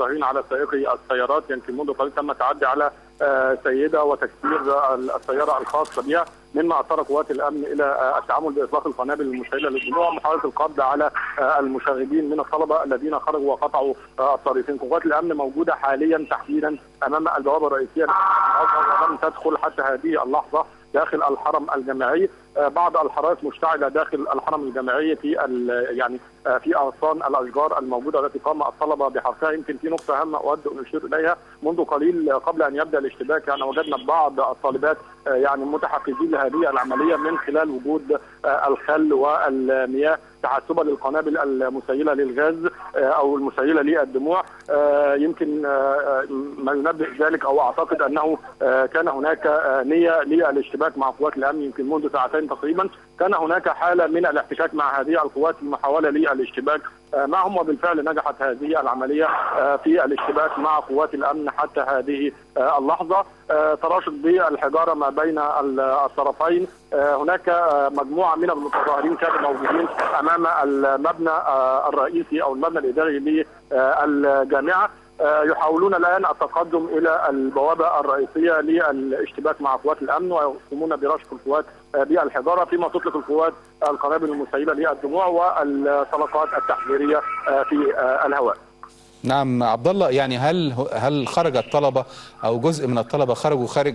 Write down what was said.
الطاغين على سائقي السيارات. يمكن منذ قليل تم التعدي على سيده وتكسير السياره الخاصه بها، مما اضطر قوات الامن الى التعامل باطلاق القنابل المشعله للدموع ومحاوله القبض على المشاغبين من الطلبه الذين خرجوا وقطعوا الطريقين. قوات الامن موجوده حاليا تحديدا امام البوابه الرئيسيه لم تدخل حتى هذه اللحظه داخل الحرم الجامعي. بعض الحرائق مشتعله داخل الحرم الجامعي في في اغصان الاشجار الموجوده التي قام الطلبه بحرقها. يمكن في نقطه هامه اود ان اشير اليها. منذ قليل قبل ان يبدا الاشتباك وجدنا بعض الطالبات متحفزين لهذه العمليه من خلال وجود الخل والمياه تحسبا للقنابل المسيله للغاز او المسيله للدموع. يمكن ما ينبه ذلك او اعتقد انه كان هناك نيه للاشتباك مع قوات الامن. يمكن منذ ساعتين تقريبا كان هناك حاله من الاحتكاك مع هذه القوات في محاوله للاشتباك معهم، وبالفعل نجحت هذه العمليه في الاشتباك مع قوات الامن حتى هذه اللحظه. تراشق بالحجاره ما بين الطرفين. هناك مجموعه من المتظاهرين كانوا موجودين امام المبنى الرئيسي او المبنى الاداري للجامعه، يحاولون الان التقدم الى البوابه الرئيسيه للاشتباك مع قوات الامن ويقومون برشق القوات بالحجاره، فيما تطلق القوات القنابل المسيله للدموع والطلقات التحذيريه في الهواء. نعم عبد الله، يعني هل خرج الطلبه او جزء من الطلبه خرجوا خارج